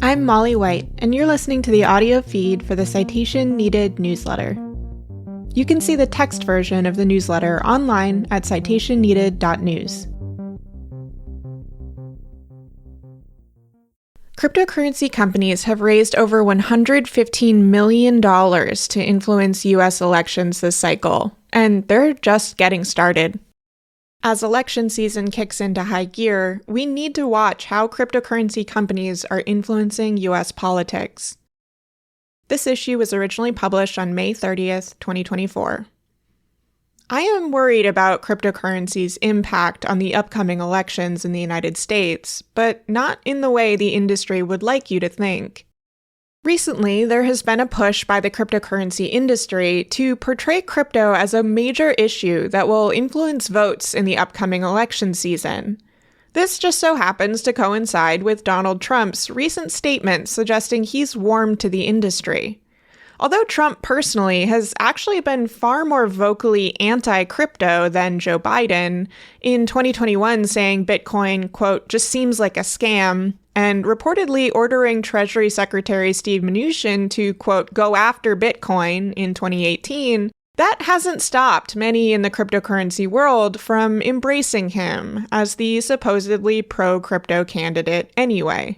I'm Molly White, and you're listening to the audio feed for the Citation Needed newsletter. You can see the text version of the newsletter online at citationneeded.news. Cryptocurrency companies have raised over $115 million to influence U.S. elections this cycle, and they're just getting started. As election season kicks into high gear, we need to watch how cryptocurrency companies are influencing U.S. politics. This issue was originally published on May 30th, 2024. I am worried about cryptocurrency's impact on the upcoming elections in the United States, but not in the way the industry would like you to think. Recently, there has been a push by the cryptocurrency industry to portray crypto as a major issue that will influence votes in the upcoming election season. This just so happens to coincide with Donald Trump's recent statement suggesting he's warmed to the industry. Although Trump personally has actually been far more vocally anti-crypto than Joe Biden, in 2021 saying Bitcoin, quote, just seems like a scam, and reportedly ordering Treasury Secretary Steve Mnuchin to, quote, go after Bitcoin in 2018, that hasn't stopped many in the cryptocurrency world from embracing him as the supposedly pro-crypto candidate anyway.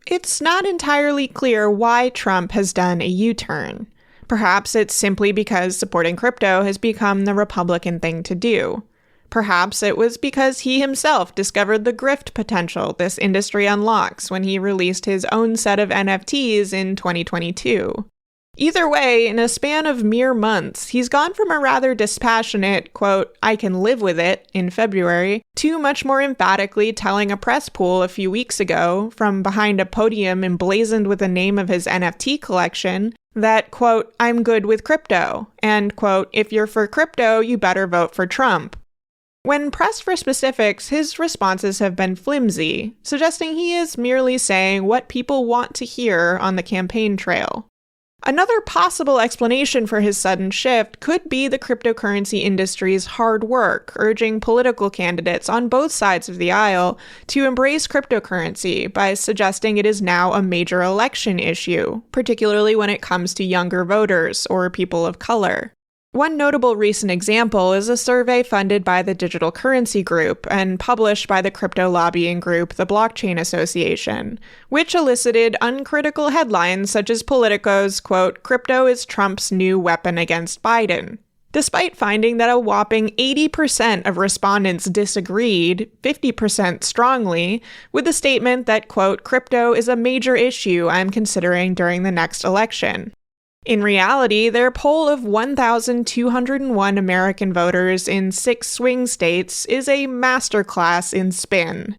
It's not entirely clear why Trump has done a U-turn. Perhaps it's simply because supporting crypto has become the Republican thing to do. Perhaps it was because he himself discovered the grift potential this industry unlocks when he released his own set of NFTs in 2022. Either way, in a span of mere months, he's gone from a rather dispassionate, quote, I can live with it, in February, to much more emphatically telling a press pool a few weeks ago, from behind a podium emblazoned with the name of his NFT collection, that, quote, I'm good with crypto, and, quote, if you're for crypto, you better vote for Trump. When pressed for specifics, his responses have been flimsy, suggesting he is merely saying what people want to hear on the campaign trail. Another possible explanation for his sudden shift could be the cryptocurrency industry's hard work, urging political candidates on both sides of the aisle to embrace cryptocurrency by suggesting it is now a major election issue, particularly when it comes to younger voters or people of color. One notable recent example is a survey funded by the Digital Currency Group and published by the crypto lobbying group, the Blockchain Association, which elicited uncritical headlines such as Politico's, quote, crypto is Trump's new weapon against Biden. Despite finding that a whopping 80% of respondents disagreed, 50% strongly, with the statement that, quote, crypto is a major issue I'm considering during the next election. In reality, their poll of 1,201 American voters in 6 swing states is a masterclass in spin.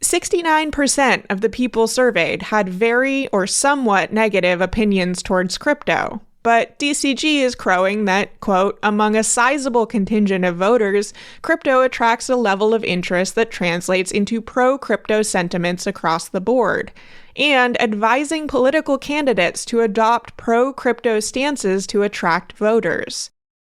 69% of the people surveyed had very or somewhat negative opinions towards crypto, but DCG is crowing that, quote, among a sizable contingent of voters, crypto attracts a level of interest that translates into pro-crypto sentiments across the board, and advising political candidates to adopt pro-crypto stances to attract voters.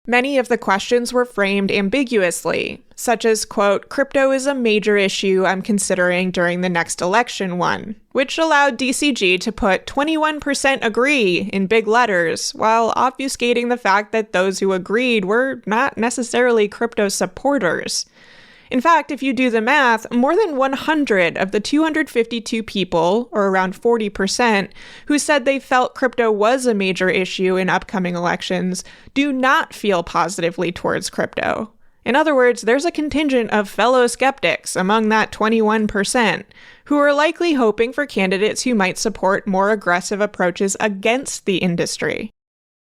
Many of the questions were framed ambiguously, such as, quote, crypto is a major issue I'm considering during the next election one, which allowed DCG to put 21% agree in big letters, while obfuscating the fact that those who agreed were not necessarily crypto supporters. In fact, if you do the math, more than 100 of the 252 people, or around 40%, who said they felt crypto was a major issue in upcoming elections, do not feel positively towards crypto. In other words, there's a contingent of fellow skeptics among that 21%, who are likely hoping for candidates who might support more aggressive approaches against the industry.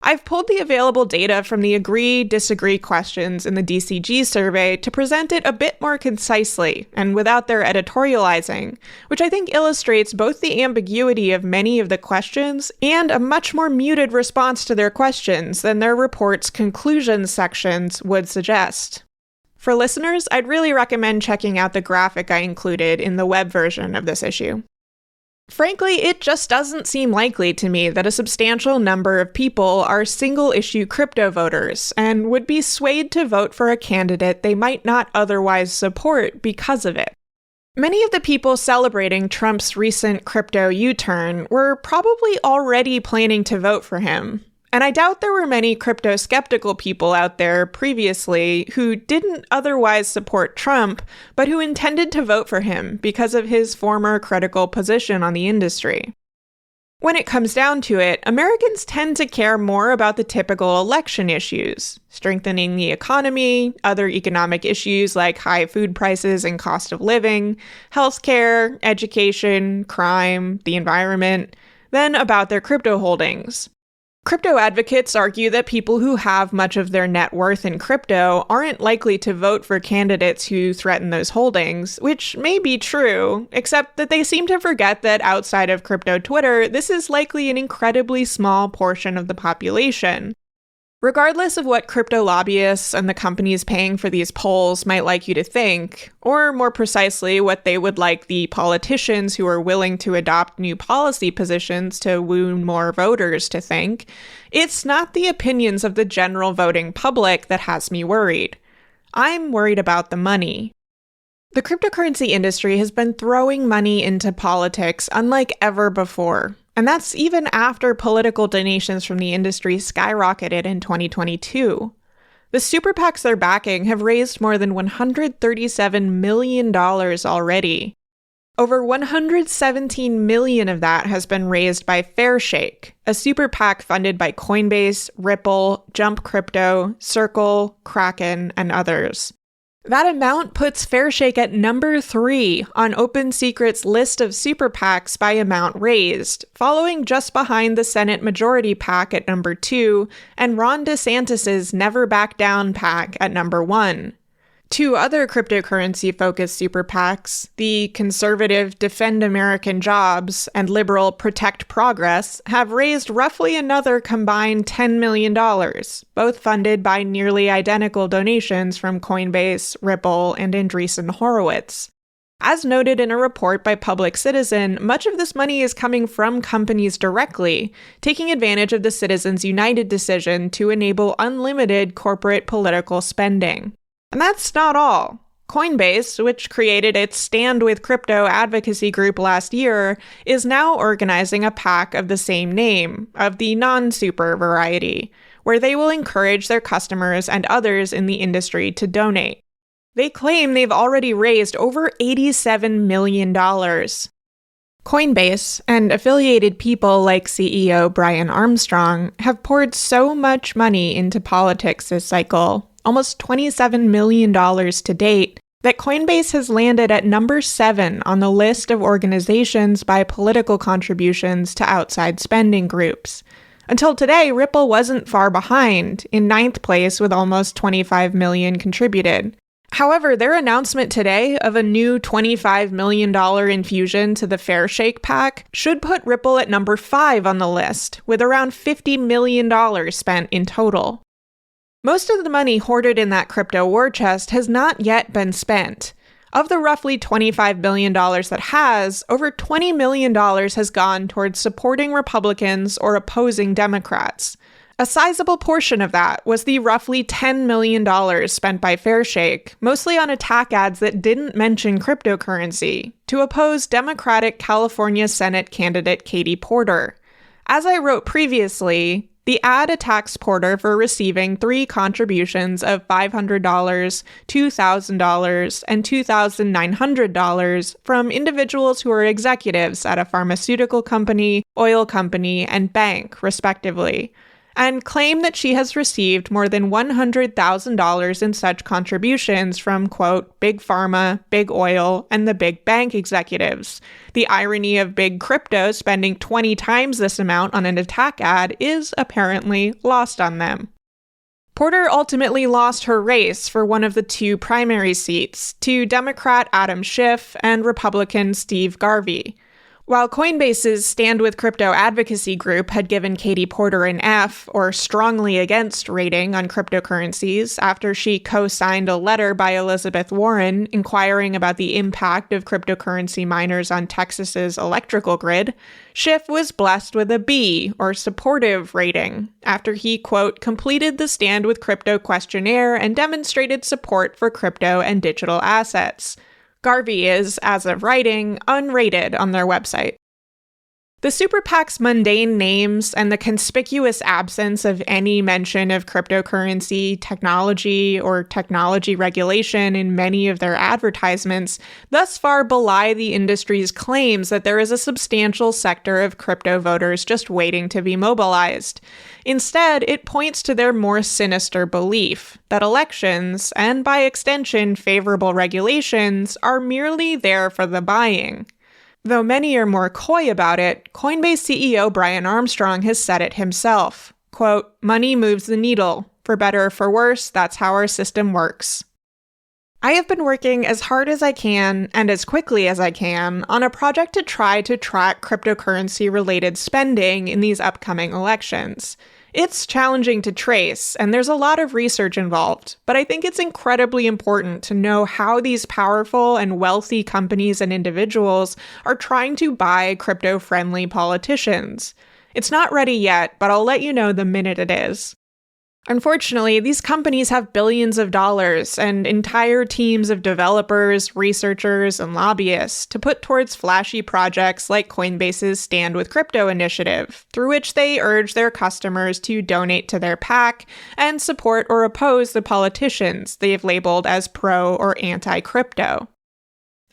I've pulled the available data from the agree-disagree questions in the DCG survey to present it a bit more concisely and without their editorializing, which I think illustrates both the ambiguity of many of the questions and a much more muted response to their questions than their report's conclusion sections would suggest. For listeners, I'd really recommend checking out the graphic I included in the web version of this issue. Frankly, it just doesn't seem likely to me that a substantial number of people are single-issue crypto voters and would be swayed to vote for a candidate they might not otherwise support because of it. Many of the people celebrating Trump's recent crypto U-turn were probably already planning to vote for him. And I doubt there were many crypto-skeptical people out there previously who didn't otherwise support Trump, but who intended to vote for him because of his former critical position on the industry. When it comes down to it, Americans tend to care more about the typical election issues: strengthening the economy, other economic issues like high food prices and cost of living, healthcare, education, crime, the environment, than about their crypto holdings. Crypto advocates argue that people who have much of their net worth in crypto aren't likely to vote for candidates who threaten those holdings, which may be true, except that they seem to forget that outside of crypto Twitter, this is likely an incredibly small portion of the population. Regardless of what crypto lobbyists and the companies paying for these polls might like you to think, or more precisely, what they would like the politicians who are willing to adopt new policy positions to woo more voters to think, it's not the opinions of the general voting public that has me worried. I'm worried about the money. The cryptocurrency industry has been throwing money into politics unlike ever before. And that's even after political donations from the industry skyrocketed in 2022. The super PACs they're backing have raised more than $137 million already. Over $117 million of that has been raised by Fairshake, a super PAC funded by Coinbase, Ripple, Jump Crypto, Circle, Kraken, and others. That amount puts Fairshake at number 3 on OpenSecret's list of super PACs by amount raised, following just behind the Senate Majority PAC at number 2 and Ron DeSantis' Never Back Down PAC at number 1. Two other cryptocurrency-focused super PACs, the conservative Defend American Jobs and liberal Protect Progress, have raised roughly another combined $10 million, both funded by nearly identical donations from Coinbase, Ripple, and Andreessen Horowitz. As noted in a report by Public Citizen, much of this money is coming from companies directly, taking advantage of the Citizens United decision to enable unlimited corporate political spending. And that's not all. Coinbase, which created its Stand with Crypto advocacy group last year, is now organizing a PAC of the same name, of the non-super variety, where they will encourage their customers and others in the industry to donate. They claim they've already raised over $87 million. Coinbase and affiliated people like CEO Brian Armstrong have poured so much money into politics this cycle, almost $27 million to date, that Coinbase has landed at number 7 on the list of organizations by political contributions to outside spending groups. Until today, Ripple wasn't far behind, in 9th place with almost $25 million contributed. However, their announcement today of a new $25 million infusion to the Fairshake PAC should put Ripple at number 5 on the list, with around $50 million spent in total. Most of the money hoarded in that crypto war chest has not yet been spent. Of the roughly $25 billion that has, over $20 million has gone towards supporting Republicans or opposing Democrats. A sizable portion of that was the roughly $10 million spent by Fairshake, mostly on attack ads that didn't mention cryptocurrency, to oppose Democratic California Senate candidate Katie Porter. As I wrote previously, the ad attacks Porter for receiving 3 contributions of $500, $2,000, and $2,900 from individuals who are executives at a pharmaceutical company, oil company, and bank, respectively, and claim that she has received more than $100,000 in such contributions from, quote, Big Pharma, Big Oil, and the big bank executives. The irony of Big Crypto spending 20 times this amount on an attack ad is apparently lost on them. Porter ultimately lost her race for one of the 2 primary seats to Democrat Adam Schiff and Republican Steve Garvey. While Coinbase's Stand with Crypto advocacy group had given Katie Porter an F, or strongly against, rating on cryptocurrencies after she co-signed a letter by Elizabeth Warren inquiring about the impact of cryptocurrency miners on Texas's electrical grid, Schiff was blessed with a B, or supportive, rating after he, quote, completed the Stand with Crypto questionnaire and demonstrated support for crypto and digital assets. Garvey is, as of writing, unrated on their website. The super PAC's mundane names and the conspicuous absence of any mention of cryptocurrency technology or technology regulation in many of their advertisements thus far belie the industry's claims that there is a substantial sector of crypto voters just waiting to be mobilized. Instead, it points to their more sinister belief that elections, and by extension favorable regulations, are merely there for the buying. Though many are more coy about it, Coinbase CEO Brian Armstrong has said it himself. Quote, "Money moves the needle. For better or for worse, that's how our system works." I have been working as hard as I can and as quickly as I can on a project to try to track cryptocurrency-related spending in these upcoming elections. It's challenging to trace, and there's a lot of research involved, but I think it's incredibly important to know how these powerful and wealthy companies and individuals are trying to buy crypto-friendly politicians. It's not ready yet, but I'll let you know the minute it is. Unfortunately, these companies have billions of dollars and entire teams of developers, researchers, and lobbyists to put towards flashy projects like Coinbase's Stand with Crypto initiative, through which they urge their customers to donate to their PAC and support or oppose the politicians they've labeled as pro or anti-crypto.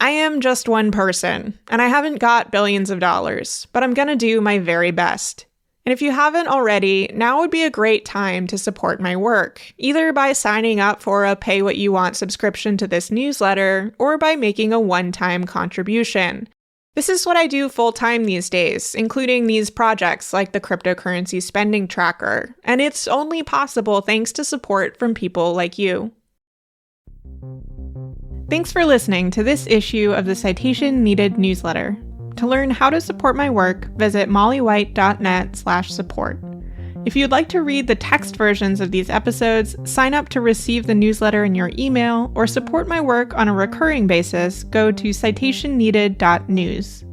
I am just one person, and I haven't got billions of dollars, but I'm gonna do my very best. And if you haven't already, now would be a great time to support my work, either by signing up for a Pay What You Want subscription to this newsletter, or by making a one-time contribution. This is what I do full-time these days, including these projects like the Cryptocurrency Spending Tracker, and it's only possible thanks to support from people like you. Thanks for listening to this issue of the Citation Needed newsletter. To learn how to support my work, visit mollywhite.net/support. If you'd like to read the text versions of these episodes, sign up to receive the newsletter in your email, or support my work on a recurring basis, go to citationneeded.news.